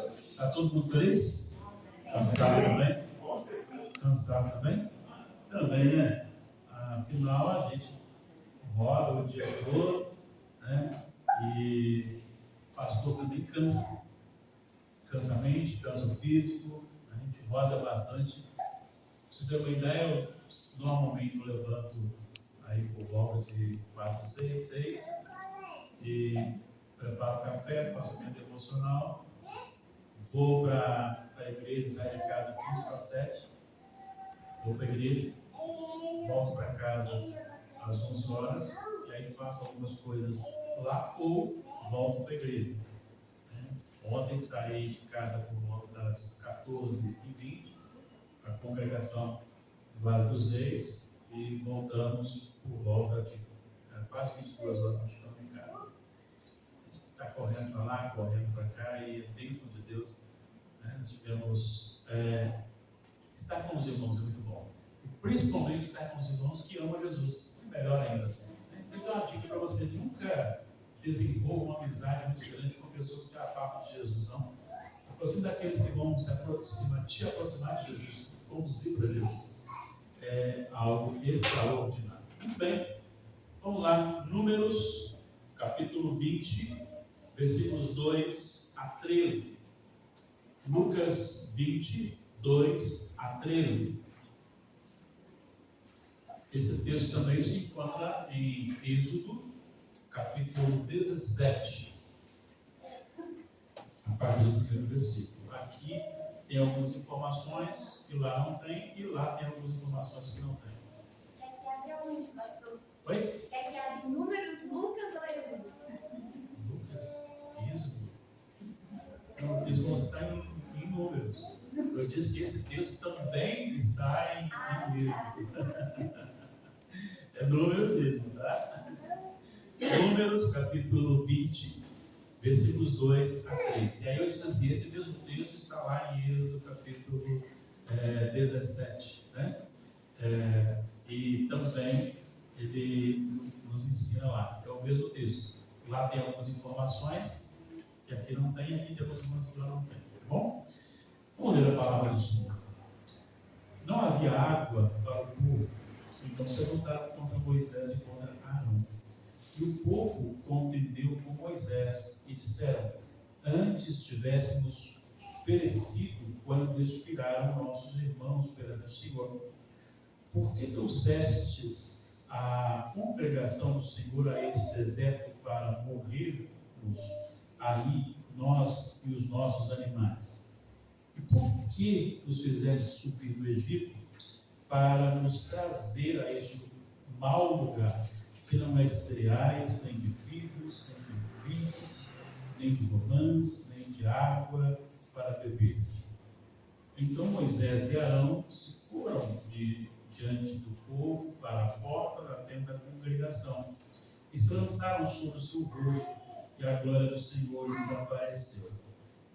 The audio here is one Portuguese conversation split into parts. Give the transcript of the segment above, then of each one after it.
Está todo mundo feliz? Cansado também? Cansado também? Também, né? Afinal, a gente roda o dia todo, né? E o pastor também cansa. Cansa a mente, cansa o físico. A gente roda bastante. Pra vocês terem uma ideia, normalmente eu levanto aí por volta de quase 6 e preparo café, faço minha devocional, vou para a igreja, saio de casa 15 para 7, vou para a igreja, volto para casa às 11 horas e aí faço algumas coisas lá ou volto para a igreja. Ontem saí de casa por volta das 14h20 para a congregação do Vale dos Reis e voltamos por volta de quase 22 horas, nós estamos em casa. A gente está correndo para lá, correndo para cá e a bênção de Deus, né? Nós tivemos estar com os irmãos é muito bom. E principalmente estar com os irmãos que amam Jesus. Melhor ainda. Deixa eu dar uma dica para você: nunca desenvolva uma amizade muito grande com pessoas que te afastam de Jesus, não. Aproxime daqueles que vão te aproximar de Jesus, conduzir para Jesus. É algo extraordinário. Muito bem, vamos lá. Números, capítulo 20, versículos 2 a 13. Lucas 20, 2 a 13. Esse texto também se encontra em Êxodo, capítulo 17, a partir do primeiro versículo. Aqui tem algumas informações que lá não tem, e lá tem algumas informações que não tem. Quer que abre aonde, pastor? Oi? Quer que abre Números, Lucas ou Êxodo? Lucas, Êxodo. Não, o texto está em Números. Eu disse que esse texto também está em Êxodo. É Números mesmo, tá? Números, capítulo 20, versículos 2 a 3. E aí eu disse assim: esse mesmo texto está lá em Êxodo, capítulo 17, né? E também ele nos ensina lá. É o mesmo texto. Lá tem algumas informações que aqui não tem, aqui tem algumas informações que lá não tem. Tá bom? Vamos ler a palavra do Senhor. Não havia água para o povo, então se voltaram contra Moisés e contra Arão. E o povo contendeu com Moisés e disseram: antes tivéssemos perecido quando expiraram nossos irmãos perante o Senhor. Por que trouxestes a congregação do Senhor a este deserto para morrermos aí, nós e os nossos animais? E por que os fizeste subir do Egito para nos trazer a este mau lugar, que não é de cereais, nem de figos, nem de vinhos, nem de romãs, nem de água para beber? Então Moisés e Arão se foram diante do povo para a porta da tenda da congregação e se lançaram sobre o seu rosto, e a glória do Senhor lhes apareceu.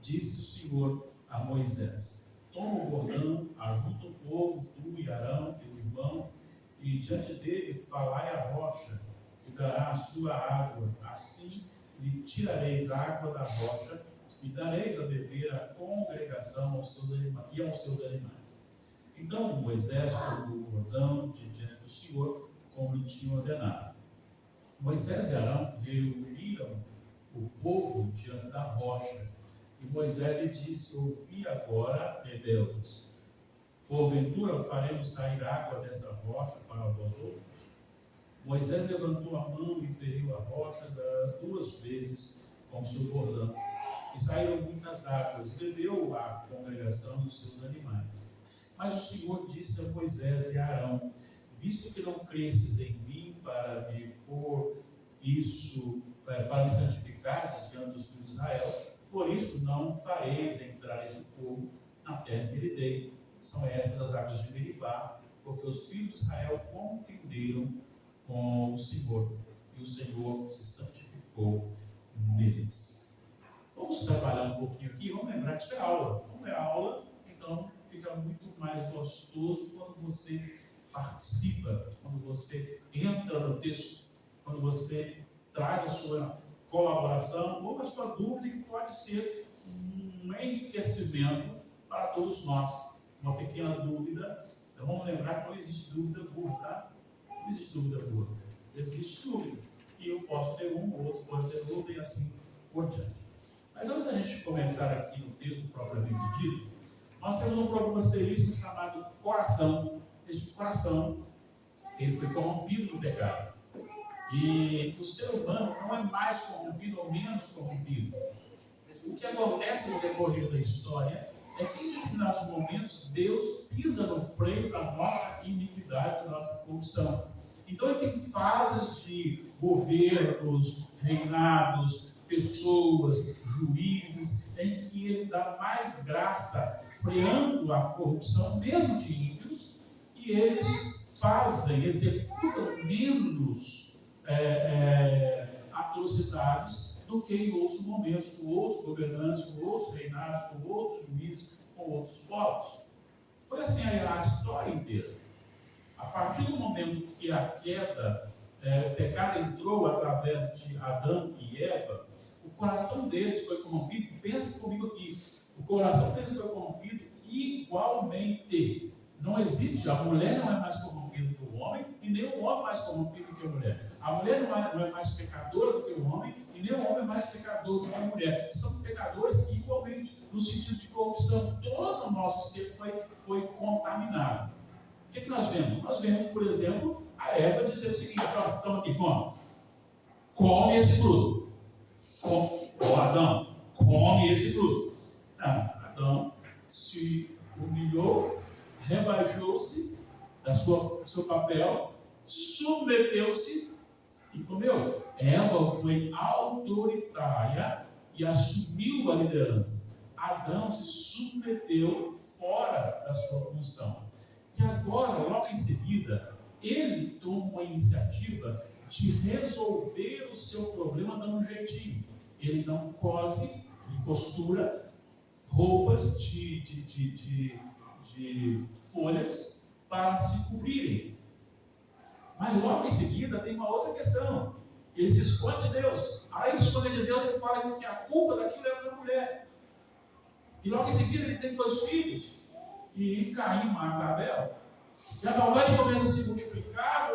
Disse o Senhor a Moisés: toma o bordão, ajunta o povo, tu e Arão, teu irmão, e diante dele falai a rocha, que dará a sua água. Assim lhe tirareis a água da rocha, e dareis a beber à congregação aos seus animais. Então Moisés tomou o bordão de diante do Senhor, como lhe tinha ordenado. Moisés e Arão reuniram o povo diante da rocha, e Moisés lhe disse: ouvi agora, rebeldes, porventura faremos sair água desta rocha para vós outros? Moisés levantou a mão e feriu a rocha 2 vezes com o seu bordão, e saíram muitas águas, e bebeu a congregação dos seus animais. Mas o Senhor disse a Moisés e a Arão: visto que não crestes em mim para me pôr isso, para me santificar diante dos filhos de Israel, por isso não fareis entrar este povo na terra que lhe dei. São estas as águas de Meribá, porque os filhos de Israel contenderam com o Senhor, e o Senhor se santificou neles. Vamos trabalhar um pouquinho aqui, vamos lembrar que isso é aula. Como é aula, então fica muito mais gostoso quando você participa, quando você entra no texto, quando você traz a sua colaboração ou a sua dúvida, que pode ser um enriquecimento para todos nós. Uma pequena dúvida, então vamos lembrar que não existe dúvida burra, tá? Não existe dúvida burra, existe dúvida. E eu posso ter um, o outro pode ter outro, e assim por diante. Mas antes da gente começar aqui no texto propriamente dito, nós temos um problema seríssimo chamado coração. Este coração, ele foi corrompido no pecado. E o ser humano não é mais corrompido ou menos corrompido. O que acontece no decorrer da história é que em determinados momentos Deus pisa no freio da nossa iniquidade, da nossa corrupção. Então ele tem fases de governos, reinados, pessoas, juízes, em que ele dá mais graça, freando a corrupção mesmo de ímpios, e eles executam menos atrocidades do que em outros momentos, com outros governantes, com outros reinados, com outros juízes, com outros povos. Foi assim a história inteira. A partir do momento que a queda, o pecado entrou através de Adão e Eva, o coração deles foi corrompido. Pensa comigo aqui, o coração deles foi corrompido igualmente. Não existe, a mulher não é mais corrompida que o homem, e nem o homem mais corrompido que a mulher. A mulher não é mais pecadora do que o homem, e nem o homem é mais pecador do que a mulher. São pecadores que, igualmente, no sentido de corrupção, todo o nosso ser foi contaminado. O que nós vemos? Nós vemos, por exemplo, a Eva dizer o seguinte: ó, toma aqui, come esse fruto. Adão, come esse fruto. Adão se humilhou, rebaixou-se do seu papel, submeteu-se e comeu. Eva foi autoritária e assumiu a liderança. Adão se submeteu fora da sua função. E agora, logo em seguida, ele toma a iniciativa de resolver o seu problema dando um jeitinho. Ele então cose e costura roupas de folhas para se cobrirem. Mas logo em seguida tem uma outra questão. Ele se esconde de Deus. Além de se esconder de Deus, ele fala que a culpa daquilo era da mulher. E logo em seguida ele tem 2 filhos. E Caim mata Abel. E a maldade começa a se multiplicar.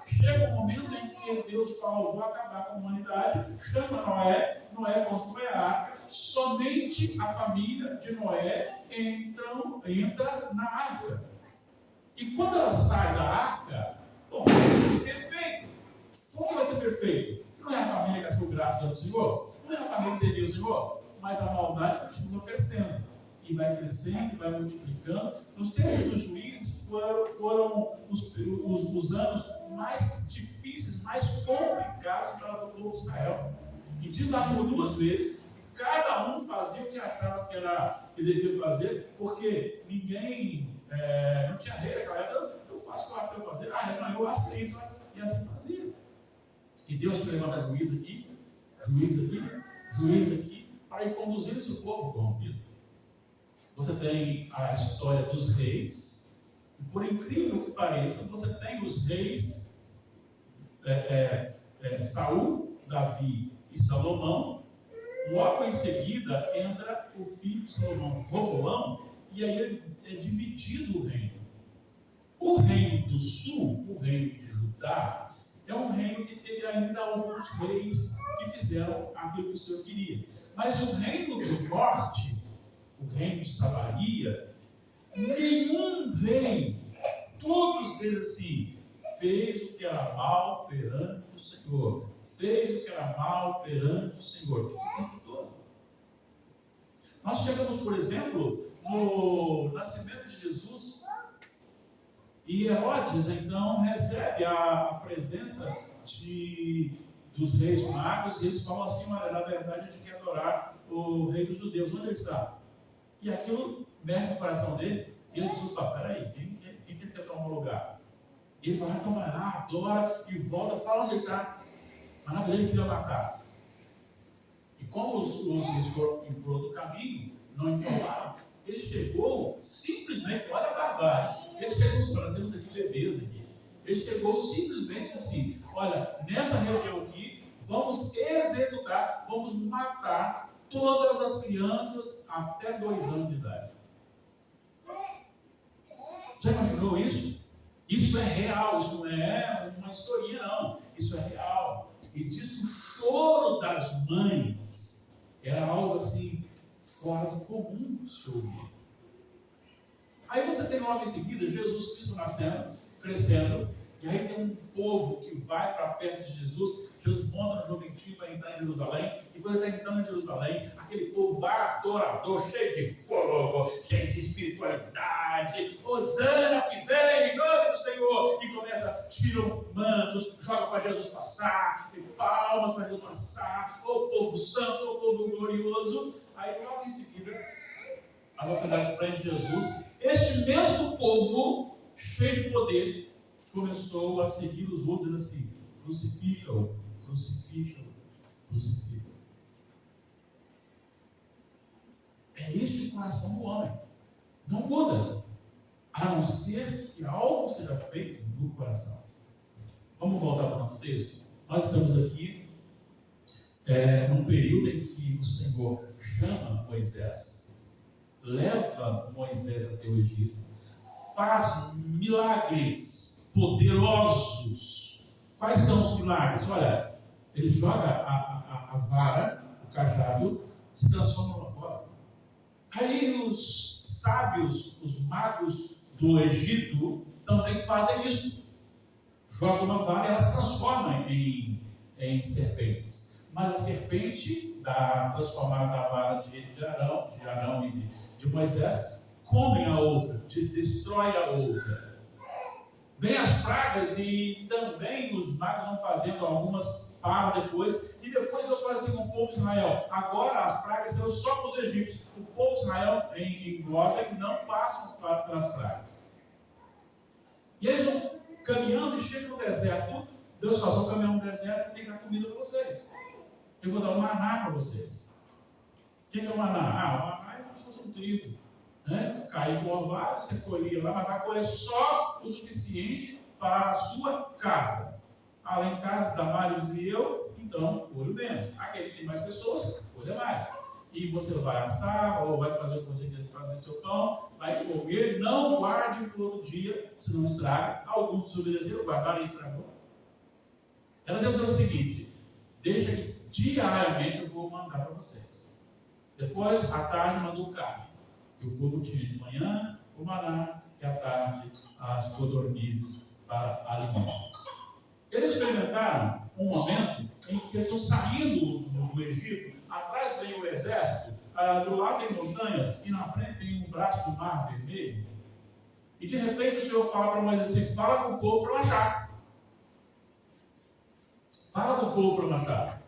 Chega um momento em que Deus fala: vou acabar com a humanidade. Chama Noé constrói a arca. Somente a família de Noé entra na arca. E quando ela sai da arca, vai ser perfeito. Por que vai ser perfeito? Não é a família que achou graça do Senhor, não é a família que entendeu o Senhor, mas a maldade continua crescendo. E vai crescendo, vai multiplicando. Nos tempos dos juízes foram os anos mais difíceis, mais complicados para o povo de Israel. E diz lá por 2 vezes, cada um fazia o que achava que devia fazer, porque ninguém não tinha rei naquela época. Eu faço o que eu acho que eu fazer. Eu acho que é isso. E assim fazia. E Deus levanta juiz aqui, para ir conduzir esse povo corrompido. Você tem a história dos reis, e por incrível que pareça, você tem os reis Saul, Davi e Salomão. Logo em seguida entra o filho de Salomão, Roboão, e aí é dividido o reino. O reino do sul, o reino de Judá, é um reino que teve ainda alguns reis que fizeram aquilo que o Senhor queria. Mas o reino do norte, o reino de Samaria, nenhum rei, todos eles assim, fez o que era mal perante o Senhor. Fez o que era mal perante o Senhor. O tempo todo. Nós chegamos, por exemplo, no nascimento de Jesus, e Herodes então recebe a presença dos reis magos, e eles falam assim: olha, na verdade a gente quer adorar o rei dos judeus, onde ele está? E aquilo mexe no coração dele, e ele diz: opa, peraí, quem quer tomar um lugar? E ele vai lá, então vai lá, adora, e volta, fala onde ele está. Mas na verdade ele queria matar. E como os reis foram por outro caminho, não informaram, ele chegou simplesmente, olha a barbárie, ele chegou, nós temos aqui bebês aqui, ele chegou simplesmente assim: olha, nessa região aqui, vamos executar, vamos matar todas as crianças até 2 anos de idade. Já imaginou isso? Isso é real, isso não é uma historinha, não. Isso é real. E diz que o choro das mães era algo assim, fora do comum de se ouvir. Aí você tem logo em seguida Jesus Cristo nascendo, crescendo, e aí tem um povo que vai para perto de Jesus. Jesus monta no jumentinho para entrar em Jerusalém, e quando ele está entrando em Jerusalém, aquele povo adorador, cheio de fogo, cheio de espiritualidade, Hosana que vem em nome do Senhor, e começa, tiram mantos, joga para Jesus passar, e palmas para Jesus passar, ô povo santo, ô povo glorioso. Aí logo em seguida, as autoridades prendem Jesus. Este mesmo povo, cheio de poder, começou a seguir os outros, assim, crucificam, crucificam, crucificam. É este o coração do homem. Não muda, a não ser que algo seja feito no coração. Vamos voltar para o nosso texto? Nós estamos aqui num período em que o Senhor chama Moisés, leva Moisés até o Egito, faz milagres poderosos. Quais são os milagres? Olha, ele joga a vara, o cajado, se transforma numa bola. Aí os sábios, os magos do Egito também fazem isso. Jogam uma vara e ela se transforma em serpentes. Mas a serpente, transformada da vara de Arão e de Moisés, comem a outra, destrói a outra. Vem as pragas e também os magos vão fazendo algumas para depois. E depois Deus fala assim com o povo de Israel: agora as pragas serão só para os egípcios. O povo de Israel em Gósen não passam pelas pragas. E eles vão caminhando e chegam no deserto. Deus fala: vão caminhar no deserto e tem que dar comida para vocês. Eu vou dar um maná para vocês. O que é o maná? O maná é como se fosse um trigo. Caiu no orvalho, você colhia lá, mas vai colher só o suficiente para a sua casa. Além de casa, Damares e eu, então colho menos. Aquele que tem mais pessoas, colha mais. E você vai assar, ou vai fazer o que você quer fazer seu pão, vai comer, não guarde para o outro dia, senão estraga. Alguns desobedeceram, guardaram e estragou. Ela deu o seguinte: deixa que diariamente eu vou mandar para vocês. Depois, à tarde, mandou carne. E o povo tinha de manhã o maná e à tarde as codornizes para alimento. Eles experimentaram um momento em que eles estão saindo do Egito, atrás vem o exército, do lado tem montanhas e na frente tem um braço do mar vermelho. E de repente o Senhor fala para Moisés assim: fala com o povo para marchar. Fala com o povo para marchar.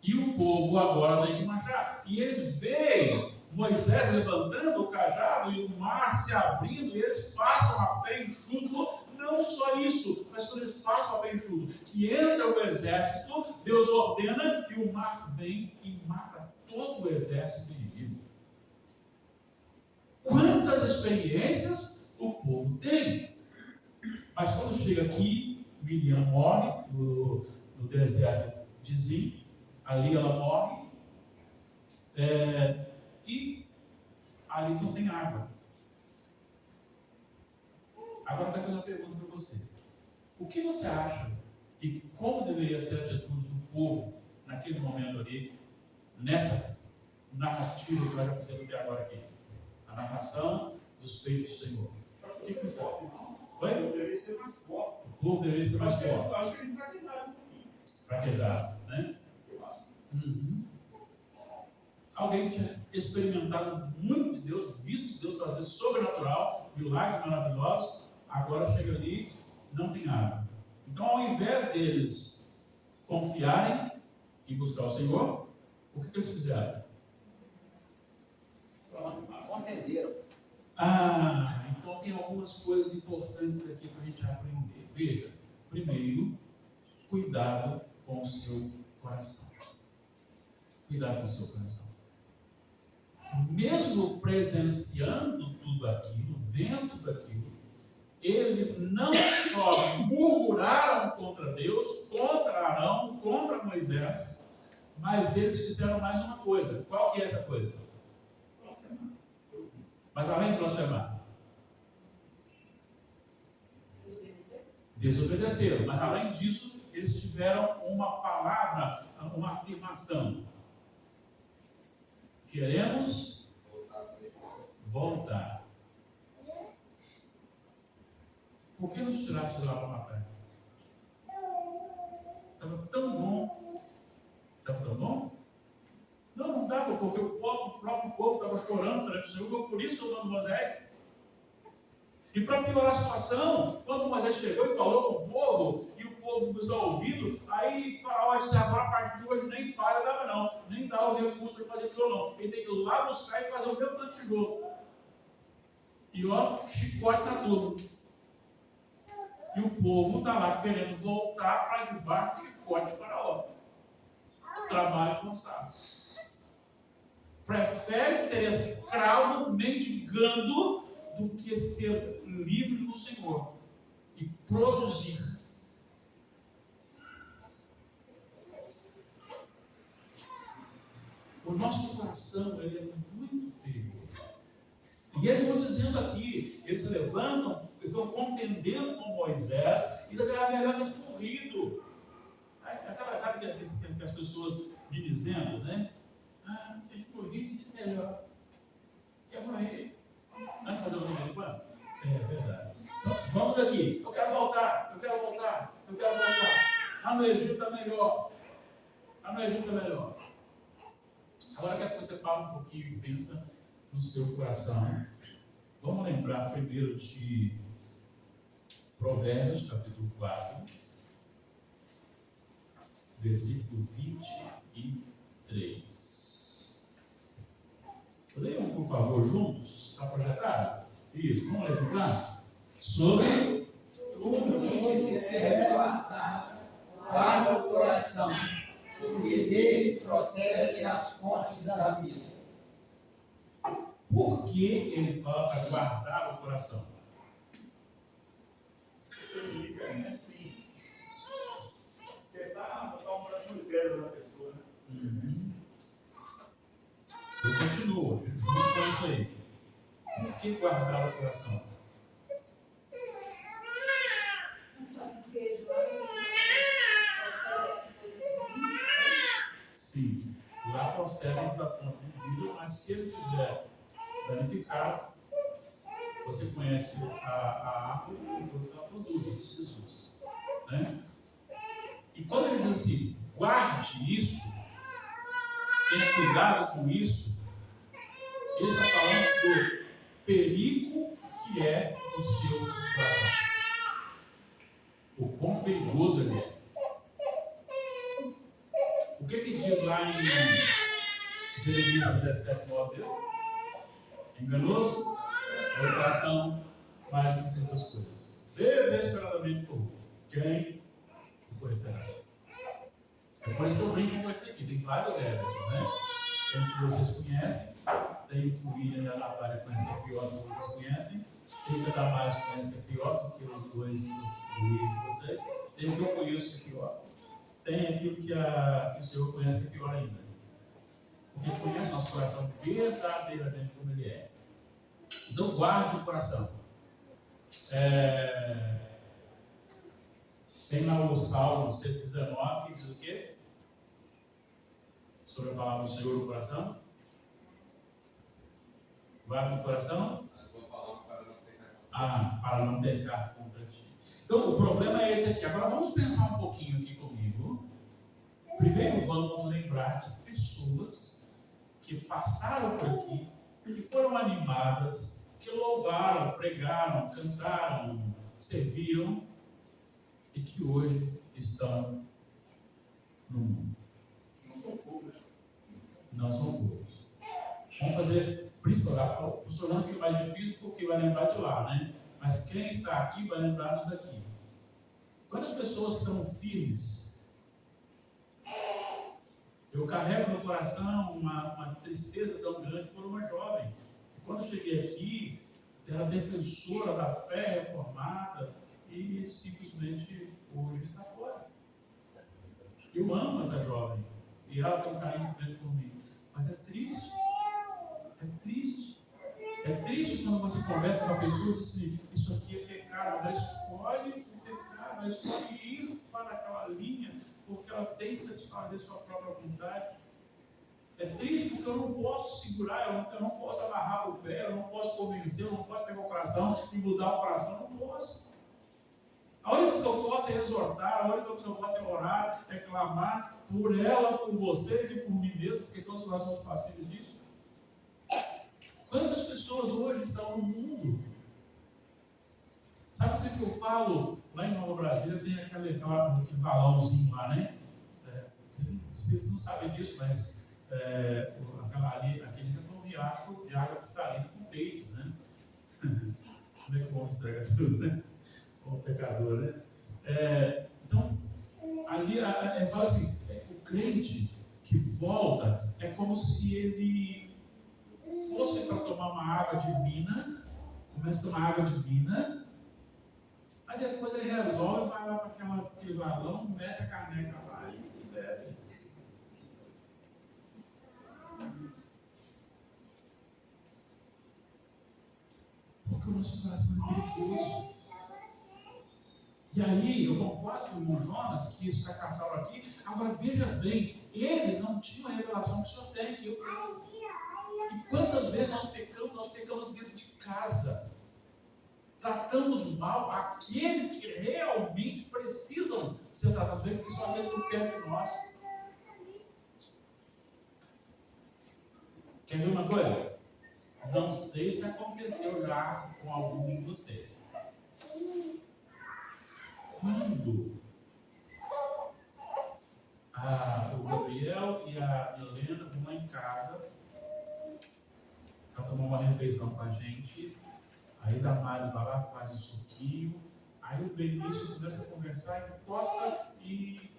E o povo agora tem que marchar. E eles veem Moisés levantando o cajado e o mar se abrindo, e eles passam a pé enxuto. Não só isso, mas quando eles passam a pé enxuto, que entra o exército, Deus ordena e o mar vem e mata todo o exército inimigo. Quantas experiências o povo tem! Mas quando chega aqui, Miriam morre no deserto de Zin, ali ela morre, e ali não tem água. Agora eu quero fazer uma pergunta para você. O que você acha e como deveria ser a atitude do povo naquele momento ali, nessa narrativa que nós já fizemos até agora aqui? A narração dos feitos do Senhor. O que você acha? O povo deveria ser mais forte. O povo deveria ser mais forte. Eu acho que ele está fraquejado um pouquinho. Fraquejado, né? Eu acho. Alguém tinha experimentado muito de Deus, visto Deus fazer sobrenatural, milagres maravilhosos, agora chega ali, não tem água. Então, ao invés deles confiarem e buscar o Senhor, o que eles fizeram? Contenderam. Então tem algumas coisas importantes aqui para a gente aprender. Veja, primeiro, cuidado com o seu coração. Cuidado com o seu coração. Mesmo presenciando tudo aquilo, vendo tudo aquilo, eles não só murmuraram contra Deus, contra Arão, contra Moisés, Mas eles fizeram mais uma coisa. Qual que é essa coisa? Mas além de blasfemar, desobedeceram. Mas além disso, eles tiveram uma palavra, uma afirmação. Queremos voltar. Por que nos tiraste lá para matar? Estava tão bom. Estava tão bom? Não estava, porque o próprio povo estava chorando perante o Senhor. Por isso que eu mando Moisés. E para piorar a situação, quando Moisés chegou e falou com o povo, e o povo nos dá ouvido, aí Faraó disse: agora a partir de hoje nem palha dava não, nem dá o recurso para fazer tijolo não. Ele tem que ir lá buscar e fazer o mesmo tanto de tijolo. E ó, chicote na turma. E o povo está lá querendo voltar para debaixo do chicote de Faraó. Trabalho forçado. Prefere ser escravo mendigando do que ser livre no Senhor e produzir. O nosso coração, ele é muito perigoso. E eles vão dizendo aqui, eles se levantam, eles estão contendendo com Moisés, e é melhor ter morrido. Sabe esse tempo que as pessoas mimizentas, né? Se a gente morrer, é melhor. Quer morrer? Não fazer o remédio quando? É verdade. Então, vamos aqui. Eu quero voltar. Lá no Egito é melhor. Agora eu quero que você fale um pouquinho e pensa no seu coração. Vamos lembrar primeiro de Provérbios, capítulo 4, versículo 23. Leiam, por favor, juntos. Está projetado? Isso, vamos lembrar sobre tudo que se deve guarda o coração, porque dele procedem as fontes da vida. Por que ele fala para guardar o coração? Tentar botar um coração inteiro na pessoa. Eu continuo, junto com isso aí. Por que guardar o coração? Sim, lá procedem da fonte de vida, mas se ele tiver danificado, você conhece a árvore e tudo que ela produz, Jesus. Né? E quando ele diz assim, guarde isso, tenha cuidado com isso, ele está falando do perigo que é o seu coração. O quão perigoso ele é. O que diz lá em Jeremias 17, 9? Enganoso é o coração mais do que essas coisas. Desesperadamente corrupto. Quem o conhecerá? É por isso que eu brinco com esse aqui. Tem vários Everson, né? Tem o que vocês conhecem, tem o que o William e a Natália conhecem que é pior do que vocês conhecem, tem o que a Damares conhece que é pior do que os dois do William de vocês, tem o que eu conheço que é pior, tem aquilo que o Senhor conhece que é pior ainda. Porque conhece nosso coração verdadeiramente como ele é. Então guarde o coração. Tem lá o Salmo 119 que diz o quê? Sobre a palavra do Senhor no coração. Guarda o coração. Para não pecar contra ti. Então o problema é esse aqui. Agora vamos pensar um pouquinho aqui comigo. Primeiro vamos lembrar de pessoas que passaram por aqui, que foram animadas, que louvaram, pregaram, cantaram, serviram e que hoje estão no mundo. Não são poucos. Vamos fazer, principalmente, o funcionário fica mais difícil porque vai lembrar de lá, né? Mas quem está aqui vai lembrar dos daqui. Quantas pessoas estão firmes? Eu carrego no coração uma tristeza tão grande por uma jovem, que quando eu cheguei aqui, era defensora da fé reformada e simplesmente hoje está fora. Eu amo essa jovem. e ela tem um carinho muito grande por mim. Mas é triste. É triste. É triste quando você conversa com a pessoa e diz assim, isso aqui é pecado. Ela escolhe o pecado, ela escolhe ir para aquela linha, porque ela tem que satisfazer sua própria vontade. É triste porque eu não posso segurar, eu não posso amarrar o pé, eu não posso convencer, eu não posso pegar o coração e mudar o coração, eu não posso. A única coisa que eu posso é exortar, a única coisa que eu posso é orar, é clamar por ela, por vocês e por mim mesmo, porque todos nós somos passíveis disso. Quantas pessoas hoje estão no mundo? Sabe o que eu falo? Lá em Nova Brasília tem aquele valãozinho lá, né? Vocês não sabem disso, mas aquele já foi um riacho de água cristalina com peixes, né? Como é que o homem estraga tudo, né? Como pecador, né? Então, ali fala assim, o crente que volta é como se ele fosse para tomar uma água de mina, começa a tomar água de mina, aí depois ele resolve, vai lá para aquele valão, mete a caneca lá e bebe. Porque o nosso coração é perigoso. E aí, eu concordo com o irmão Jonas, que isso fracassaram aqui. Agora, veja bem, eles não tinham a revelação que o Senhor tem, que eu tenho. E quantas vezes nós pecamos dentro de casa. Tratamos mal aqueles que realmente precisam ser tratados bem, porque são aqueles que estão perto de nós. Quer ver uma coisa? Não sei se aconteceu já com algum de vocês. Quando o Gabriel e a Helena vão lá em casa para tomar uma refeição com a gente, aí a Damares vai lá, faz um suquinho, aí o Benício começa a conversar, encosta e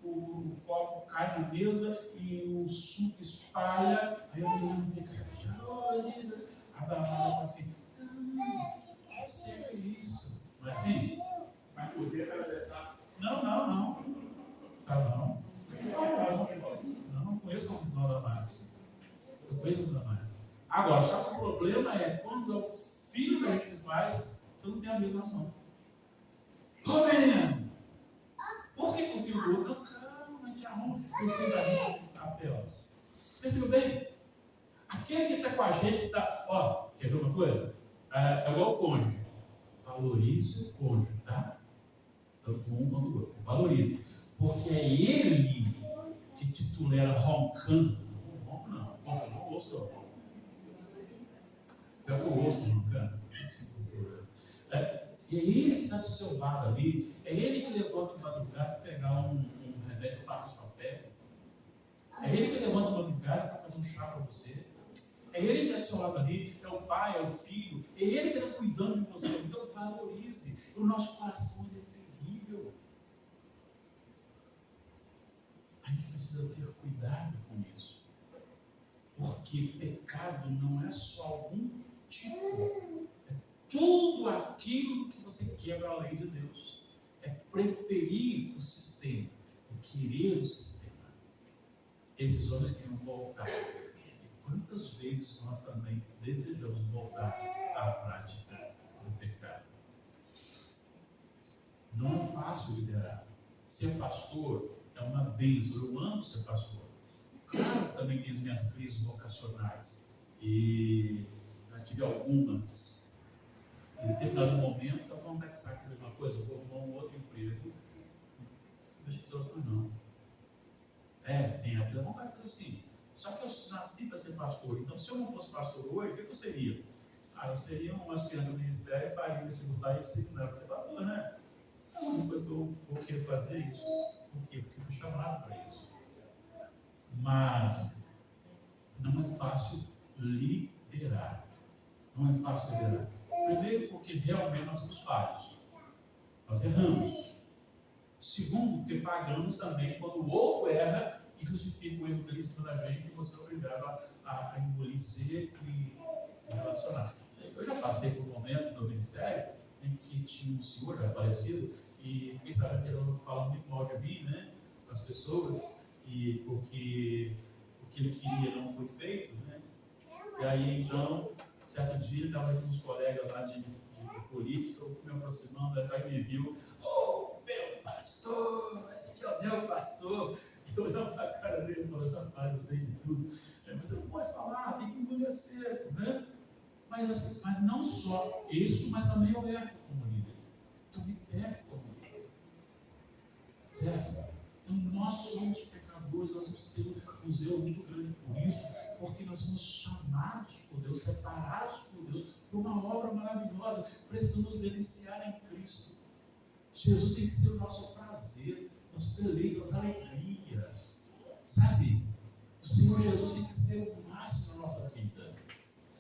o copo cai na mesa e o suco espalha, aí a menina fica chateada, a Damares fala assim, é sempre isso, não é assim? Mas por que ela deve estar? Não. Tá não. Não conheço o Dona Márcia. Eu conheço o Dona Márcia. Agora, só que o problema é quando é o filho da gente que faz, você não tem a mesma ação. Ô menino! Por que o filho do outro? Não, calma, a gente arruma. O filho da gente a pé. Percebeu bem? Aquele que está com a gente, que está. Ó, quer ver uma coisa? É igual o cônjuge. Valorize o cônjuge, tá? Tanto um quanto o outro. Valorize. Porque é ele que te tolera roncando. Não, não ouço. É o osso roncando. E é ele que está do seu lado ali. É ele que levanta de madrugada para pegar um remédio para a sua febre. É ele que levanta de madrugada para fazer um chá para você. É ele que está do seu lado ali. É o pai, é o filho. É ele que está cuidando de você. Então valorize. O nosso coração é terrível. A gente precisa ter cuidado com isso. Porque pecado não é só algum tipo. É tudo aquilo que você quebra a lei de Deus. É preferir o sistema. É querer o sistema. Esses homens queriam voltar. E quantas vezes nós também desejamos voltar à prática do pecado? Não é fácil liderar. Ser pastor é uma bênção. Eu amo ser pastor. Claro que também tenho as minhas crises vocacionais. E já tive algumas. Em determinado momento, está vontade de sair uma coisa, vou arrumar um outro emprego. Não deixa que outro não. Tem a vida vontade de fazer assim. Só que eu nasci para ser pastor. Então, se eu não fosse pastor hoje, o que eu seria? Eu seria um aspirante do ministério, faria vestibular e você que não era para ser pastor, né? É uma coisa que eu vou querer fazer isso. Por quê? Porque eu fui chamado para isso. Mas não é fácil liderar. Não é fácil liderar. Primeiro, porque realmente nós somos falhos. Nós erramos. Segundo, porque pagamos também quando o outro erra e justifica o erro dele em cima da gente e você é obrigado a engolir seco e relacionar. Eu já passei por momentos no ministério em que tinha um senhor já falecido e fiquei sabendo que ele falava muito mal de mim, né? Com as pessoas. e porque o que ele queria não foi feito, né? E aí então, certo dia, ele estava com uns colegas lá de política, eu fui me aproximando, aí me viu, meu pastor, esse aqui é o meu pastor. E eu olhava para a cara dele e falava, rapaz, eu sei de tudo. Mas você não pode falar, tem que engolir seco, né? Mas não só isso, mas também eu erro como líder. Eu me pego como líder. Certo? Então nós somos pecadores, nós temos que ter um zelo muito grande por isso, porque nós somos chamados por Deus, separados por Deus, por uma obra maravilhosa. Precisamos deliciar em Cristo. Jesus tem que ser o nosso prazer, nosso deleite, nossa alegria. Sabe? O Senhor Jesus tem que ser o máximo na nossa vida.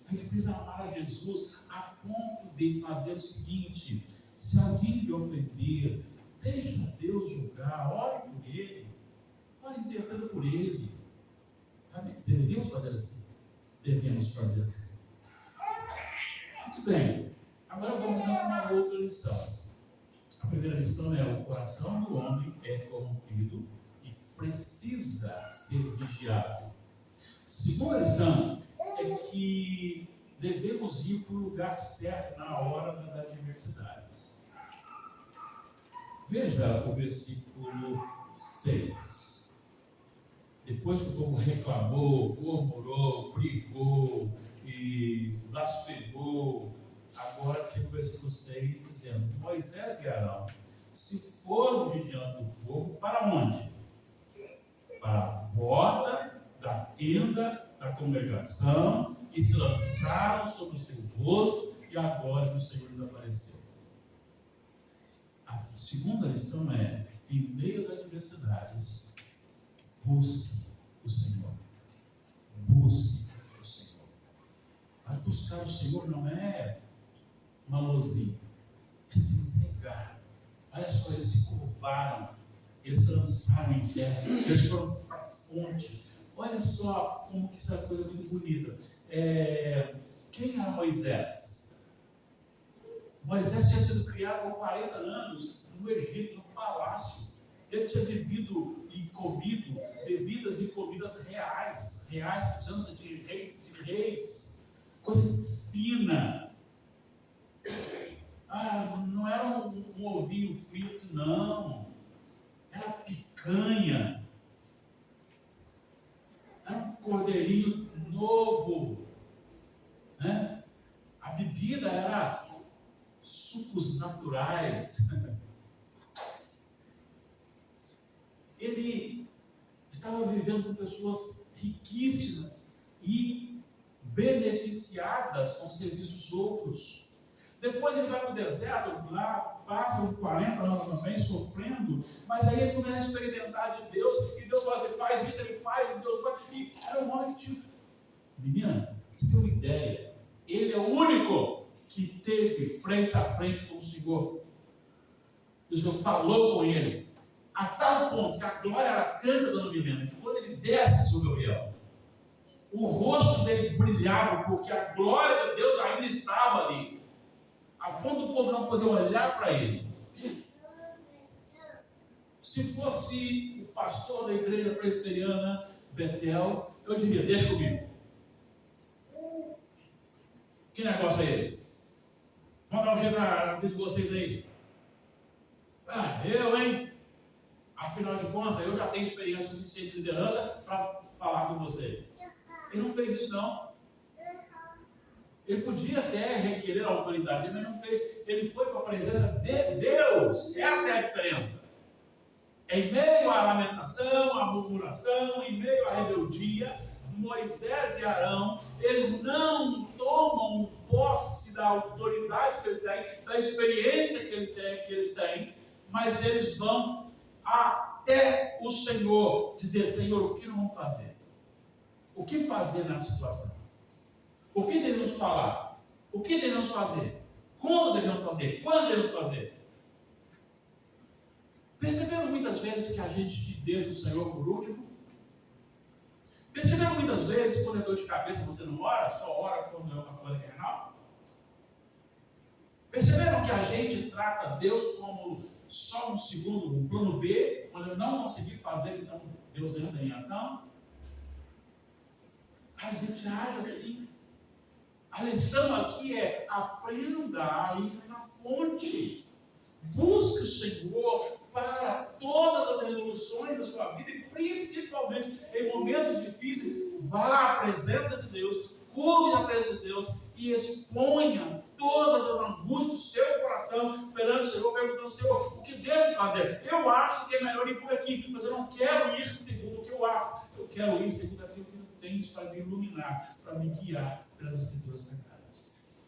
A gente precisa amar a Jesus a ponto de fazer o seguinte: se alguém lhe ofender, deixa Deus julgar, ore por ele, ore interceda por ele. Sabe? Deveríamos fazer assim. Devemos fazer assim. Muito bem. Agora vamos dar uma outra lição. A primeira lição é: o coração do homem é corrompido e precisa ser vigiado. A segunda lição é que devemos ir para o lugar certo na hora das adversidades. Veja o versículo 6. Depois que o povo reclamou, murmurou, brigou e blasfemou, agora chega o versículo 6 dizendo: Moisés e Arão se foram de diante do povo para onde? Para a porta da tenda da congregação e se lançaram sobre o seu rosto, e agora o Senhor desapareceu. A segunda lição é: em meio às adversidades, busque o Senhor. Busque o Senhor. Mas buscar o Senhor não é uma lozinha, é se entregar. Olha só, eles se curvaram, eles se lançaram em terra, eles foram para a fonte. Olha só como que isso é uma coisa muito bonita. Quem era Moisés? Moisés tinha sido criado por 40 anos no Egito, no palácio. Ele tinha bebido e comido bebidas e comidas reais, precisando de reis, coisa fina. Não era um ovinho frito, não. Era picanha. Era um cordeirinho novo. Né? A bebida era sucos naturais. Ele estava vivendo com pessoas riquíssimas e beneficiadas com serviços outros. Depois ele vai para o deserto, lá passa uns 40 anos também sofrendo, mas aí ele começa a experimentar de Deus, e Deus fala assim: faz isso, ele faz, e Deus faz, e era um homem que tinha. Menina, você tem uma ideia? Ele é o único que teve frente a frente com o Senhor. O Senhor falou com ele, a tal ponto que a glória era tanta, dona Milena, que quando ele desce sobre o Gabriel, o rosto dele brilhava, porque a glória de Deus ainda estava ali, a ponto do povo não poder olhar para ele. Se fosse o pastor da igreja presbiteriana Betel, eu diria: deixa comigo. Que negócio é esse? Vamos dar um jeito na vida de vocês aí. Eu, hein? Afinal de contas, eu já tenho experiência suficiente de liderança para falar com vocês. Ele não fez isso, não. Ele podia até requerer a autoridade, mas não fez. Ele foi para a presença de Deus. Essa é a diferença. Em meio à lamentação, à murmuração, em meio à rebeldia, Moisés e Arão, eles não tomam posse da autoridade que eles têm, da experiência que eles têm, mas eles vão até o Senhor dizer: Senhor, o que nós vamos fazer? O que fazer na situação? O que devemos falar? O que devemos fazer? Como devemos fazer? Quando devemos fazer? Perceberam muitas vezes que a gente deixa o Senhor por último? Perceberam muitas vezes, quando é dor de cabeça, você não ora, só ora quando é uma cólica renal? Perceberam que a gente trata Deus como só um segundo, um plano B, quando eu não conseguir fazer, então Deus anda em ação? A gente age assim. A lição aqui é: aprenda a ir na fonte. Busque o Senhor para todas as resoluções da sua vida e principalmente em momentos difíceis. Vá à presença de Deus, curve na presença de Deus e exponha todas as angústias do seu coração perante o Senhor, perguntando ao Senhor: o que devo fazer? Eu acho que é melhor ir por aqui, mas eu não quero ir segundo o que eu acho. Eu quero ir segundo aquilo que tu tens para me iluminar, para me guiar pelas Escrituras Sagradas.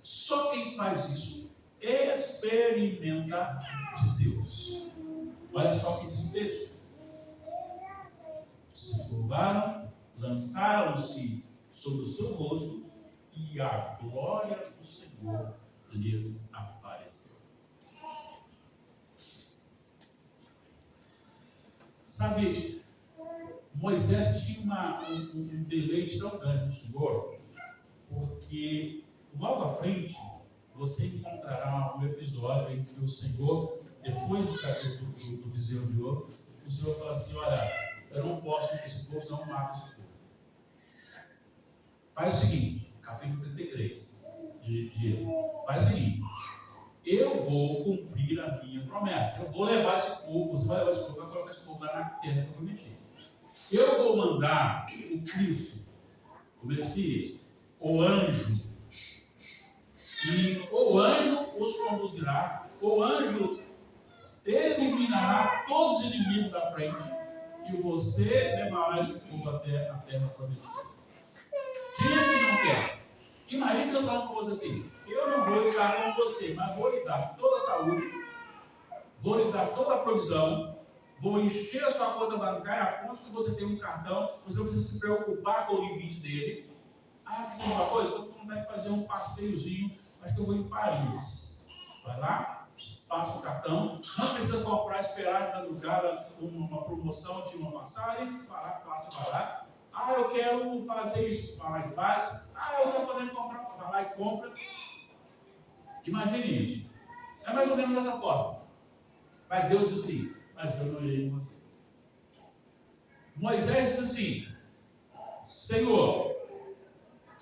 Só quem faz isso experimenta de Deus. Olha só o que diz o texto: se curvaram, lançaram-se sobre o seu rosto, e a glória do Senhor lhes apareceu. Sabe, Moisés tinha um deleite tão grande no Senhor, porque logo à frente você encontrará um episódio em que o Senhor, depois do bezerro de ouro, o Senhor fala assim: olha, eu não posso que esse povo, não mata esse povo. Faz o seguinte, capítulo 33 de Êxodo, faz o seguinte: eu vou cumprir a minha promessa, eu vou levar esse povo, você vai levar esse povo, vai colocar esse povo lá na terra que eu prometi. Eu vou mandar o Cristo, o Messias, o anjo, e o anjo os conduzirá, o anjo eliminará todos os inimigos da frente, e você levará esse povo até a terra prometida. Quem é que não quer? Imagina Deus falando com você assim: eu não vou estar com você, mas vou lhe dar toda a saúde, vou lhe dar toda a provisão, vou encher a sua conta bancária a ponto que você tem um cartão, você não precisa se preocupar com o limite dele. Ah, que uma coisa, estou com vontade de fazer um passeiozinho, acho que eu vou em Paris. Vai lá, passa o cartão, não precisa comprar, esperar de madrugada uma promoção de uma passagem, vai lá, passa, vai lá. Ah, eu quero fazer isso, vai lá e faz. Ah, eu estou podendo comprar, vai lá e compra. Imagine isso. É mais ou menos dessa forma. Mas Deus disse assim: mas eu não irei com você. Moisés disse assim: Senhor,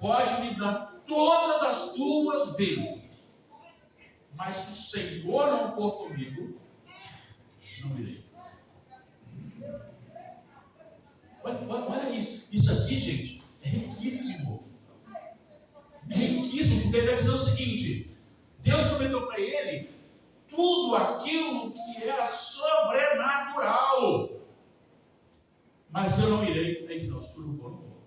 pode me dar todas as tuas bênçãos, mas se o Senhor não for comigo, não irei. Olha isso. Isso aqui, gente, é riquíssimo. É riquíssimo, porque ele está dizendo o seguinte: Deus prometeu para ele tudo aquilo que era sobrenatural. Mas eu não irei. Ele disse: não, se eu não vou, não vou.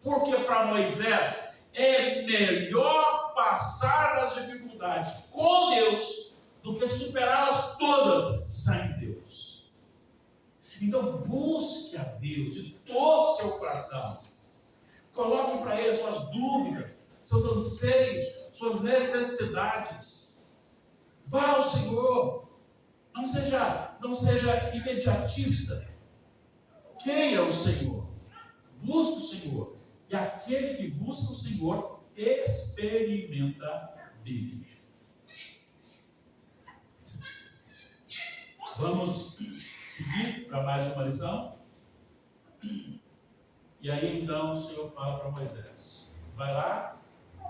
Porque para Moisés é melhor passar das dificuldades com Deus do que superá-las todas sem Deus. Então busque a Deus de todo o seu coração. Coloque para Ele as suas dúvidas, seus anseios, suas necessidades. Vá ao Senhor. Não seja imediatista. Queira o Senhor. Busque o Senhor. E aquele que busca o Senhor experimenta dele. Vamos seguir para mais uma lição. E aí então o Senhor fala para Moisés: vai lá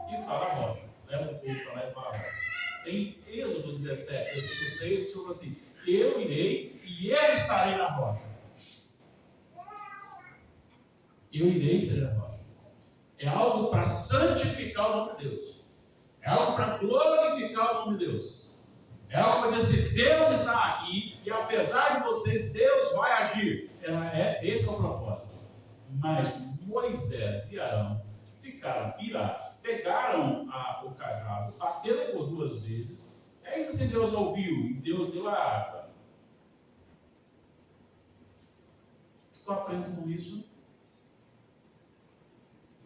e fala a rocha. Leva o povo para lá e fala a rocha. Em Êxodo 17, versículo 6, o Senhor fala assim: eu irei e eu estarei na rocha. Eu irei ser a rocha. É algo para santificar o nome de Deus. É algo para glorificar o nome de Deus. É algo para dizer assim: Deus está aqui e apesar de vocês, Deus vai agir. Esse é o propósito. Mas Moisés e Arão ficaram pirados, pegaram o cajado, bateram por 2 vezes, e ainda assim Deus ouviu e Deus deu a água. O que eu aprendo com isso?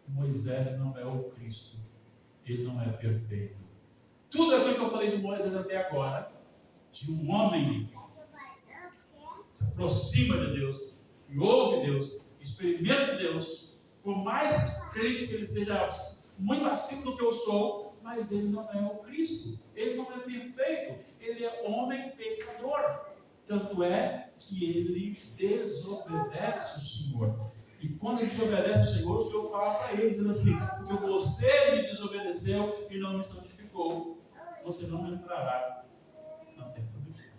Moisés não é o Cristo, ele não é perfeito. Tudo aquilo que eu falei de Moisés até agora, de um homem que se aproxima de Deus, que ouve Deus, experimenta Deus, por mais crente que ele seja muito acima do que eu sou, mas ele não é o Cristo, ele não é perfeito, ele é homem pecador. Tanto é que ele desobedece o Senhor. E quando ele desobedece o Senhor fala para ele, dizendo assim: porque você me desobedeceu e não me santificou, você não entrará na terra prometida.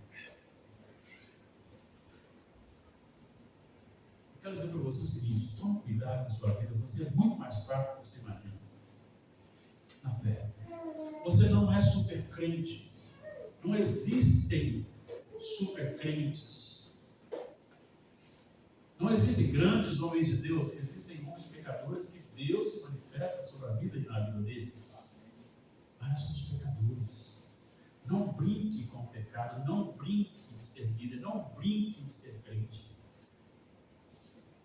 Eu quero dizer para você o seguinte: tome cuidado com a sua vida, você é muito mais fraco do que você imagina. Na fé. Você não é super crente. Não existem super crentes. Não existem grandes homens de Deus. Existem homens pecadores que Deus se manifesta sobre a vida e na vida dele. Mas nós somos pecadores. Não brinque com o pecado. Não brinque de ser líder. Não brinque de ser crente.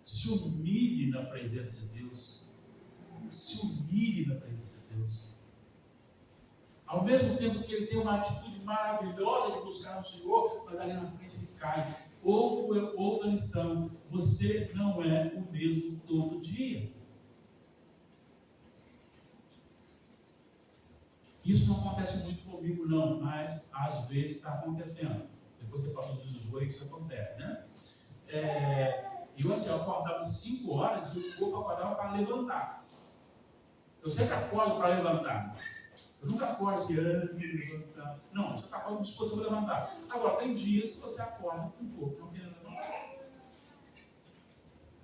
Se humilhe na presença de Deus. Se humilhe na presença de Deus. Ao mesmo tempo que ele tem uma atitude maravilhosa de buscar no Senhor, mas ali na frente ele cai. Outra lição: você não é o mesmo todo dia. Isso não acontece muito comigo, não, mas às vezes está acontecendo. Depois você passa dos 18, isso acontece, né? Eu acordava 5 horas e o corpo acordava para levantar. Eu sempre acordo para levantar. Eu nunca acordo assim, levantar. Não, você acorda disposto a levantar. Agora, tem dias que você acorda com o corpo não querendo levantar.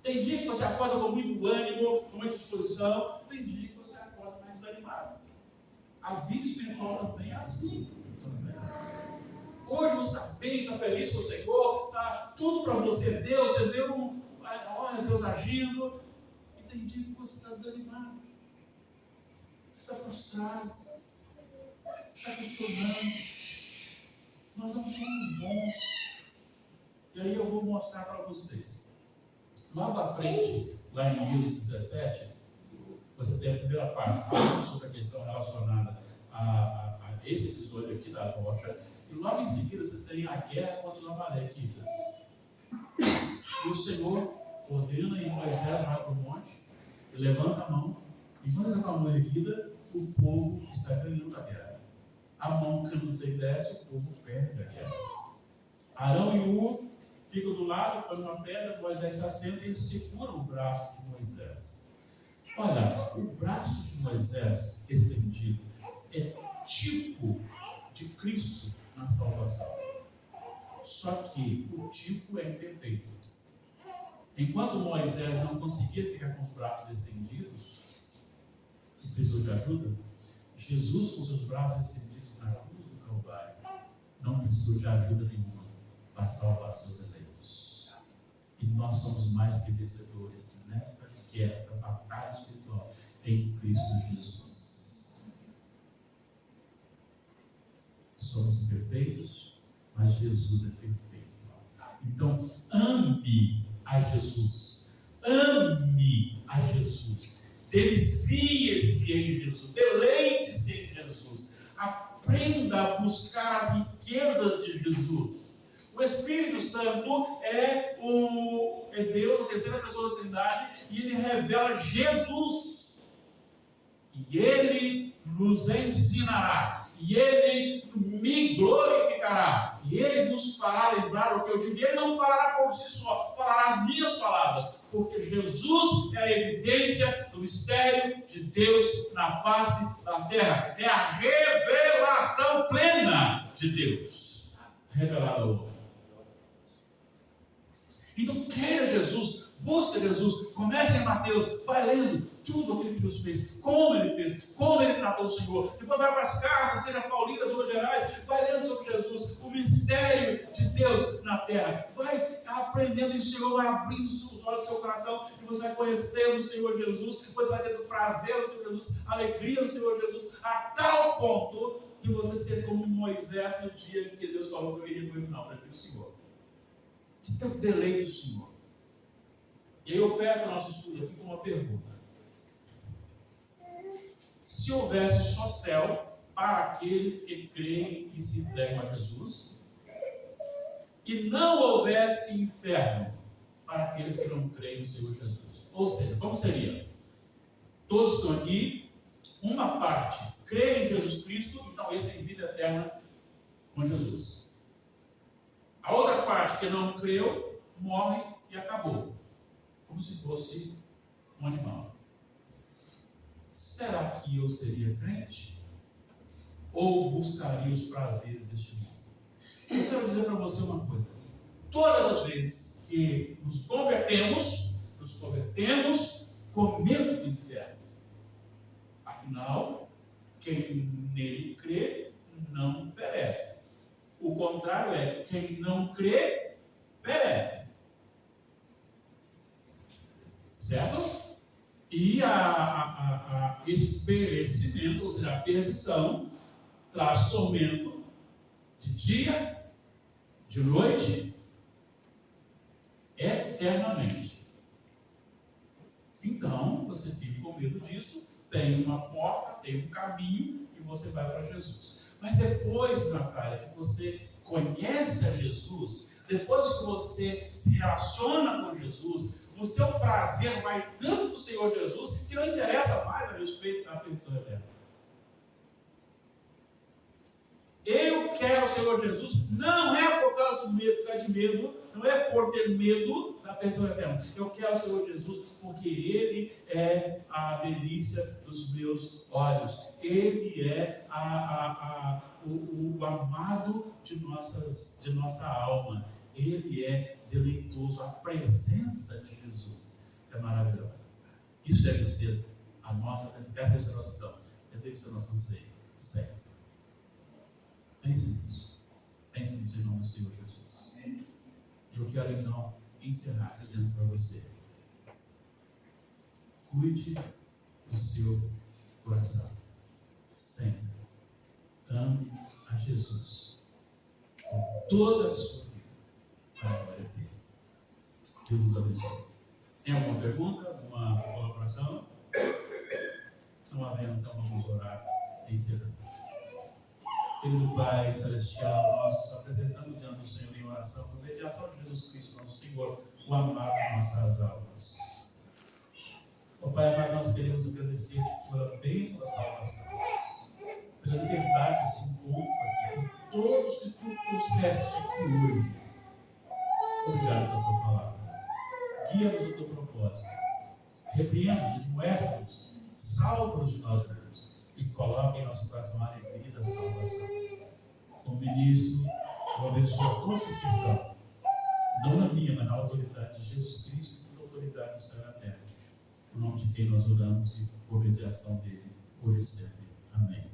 Tem dia que você acorda com muito ânimo, com muita disposição. Tem dia que você acorda mais desanimado. A vida espiritual também é assim. Hoje você está bem, está feliz com o Senhor, está tudo para você, Deus, você vê olha Deus agindo. E tem dia que você está desanimado. Você está frustrado. Está questionando. Nós não somos bons. E aí eu vou mostrar para vocês. Logo à frente, lá em Êxodo 17, você tem a primeira parte falando sobre a questão relacionada a esse episódio aqui da rocha. E logo em seguida você tem a guerra contra os amalequitas. E o Senhor ordena e Moisés vai para o monte, e levanta a mão, e quando ele está com a mão erguida, o povo está ganhando a guerra. A mão que não se desce, o povo perde a guerra. Arão e Ur ficam do lado, põem uma pedra, Moisés se assenta e eles seguram o braço de Moisés. Olha, o braço de Moisés estendido é tipo de Cristo na salvação. Só que o tipo é imperfeito. Enquanto Moisés não conseguia ficar com os braços estendidos, e precisou de ajuda, Jesus, com seus braços estendidos na cruz do Calvário, não precisou de ajuda nenhuma para salvar seus eleitos. E nós somos mais que vencedores nesta guerra, essa batalha espiritual em Cristo Jesus. Somos imperfeitos, mas Jesus é perfeito. Então, ame a Jesus. Ame a Jesus. Delicie-se em Jesus. Deleite-se em Jesus. Aprenda a buscar as riquezas de Jesus. O Espírito Santo é Deus, a terceira pessoa da Trindade, e ele revela Jesus. E ele nos ensinará. E ele me glorificará. E ele vos fará lembrar o que eu digo. E ele não falará por si só, falará as minhas palavras. Porque Jesus é a evidência do mistério de Deus na face da terra. É a revelação plena de Deus revelada ao homem. Então, queira Jesus, busca Jesus, comece em Mateus, vai lendo tudo aquilo que Deus fez, como ele tratou o Senhor. Depois vai para as cartas, seja paulinas ou gerais, vai lendo sobre Jesus, o mistério de Deus na terra. Vai aprendendo, e o Senhor vai abrindo os olhos do seu coração, e você vai conhecendo o Senhor Jesus, você vai tendo prazer no Senhor Jesus, alegria no Senhor Jesus, a tal ponto que você seja como Moisés no dia em que Deus falou que eu iria com ele. Não, prefiro o Senhor. De ter o deleite do Senhor. E aí eu fecho o nosso estudo aqui com uma pergunta. Se houvesse só céu para aqueles que creem e se entregam a Jesus, e não houvesse inferno para aqueles que não creem no Senhor Jesus, ou seja, como seria? Todos estão aqui, uma parte crê em Jesus Cristo e talvez tenha vida eterna com Jesus. A outra parte parte que não creu, morre e acabou. Como se fosse um animal. Será que eu seria crente? Ou buscaria os prazeres deste mundo? Eu quero dizer para você uma coisa. Todas as vezes que nos convertemos com medo do inferno. Afinal, quem nele crê não perece. O contrário é, quem não crê, perece. Certo? E esse perecimento, ou seja, a perdição, traz tormento de dia, de noite, eternamente. Então, você fica com medo disso, tem uma porta, tem um caminho e você vai para Jesus. Mas depois, Natália, que você conhece a Jesus, depois que você se relaciona com Jesus, o seu prazer vai tanto para o Senhor Jesus que não interessa mais a respeito da perdição eterna. Eu quero o Senhor Jesus, não é por causa do medo, por causa de medo, não é por ter medo da perdição eterna. Eu quero o Senhor Jesus porque Ele é a delícia dos meus olhos. Ele é o amado de nossa alma. Ele é deleitoso. A presença de Jesus é maravilhosa. Isso deve ser a nossa, essa deve ser a nossa visão. Esse deve ser o nosso anseio. Certo. Pense nisso. Pense nisso em nome do Senhor Jesus. E eu quero então encerrar dizendo para você: cuide do seu coração. Sempre. Ame a Jesus com toda a sua vida. Para a glória dele. Deus os abençoe. Tem alguma pergunta? Alguma colaboração? Não havendo, então vamos orar encerrando. Querido Pai Celestial, nós nos apresentamos diante do Senhor em oração, por mediação de Jesus Cristo, nosso Senhor, o amado de nossas almas. Ó Pai, mas nós queremos agradecer-te pela bênção da salvação, pela liberdade desse encontro aqui, por todos que tu trouxeste aqui hoje. Obrigado pela tua palavra. Guia-nos no teu propósito. Repreenda-nos, admoesta-nos, salva-nos de nós mesmos e coloca em nosso coração a alegria da salvação. Como ministro, eu abençoo todos os que estão, não na minha, mas na autoridade de Jesus Cristo e na autoridade do céu e da terra. Por nome de quem nós oramos e por mediação dele, hoje e sempre. Amém.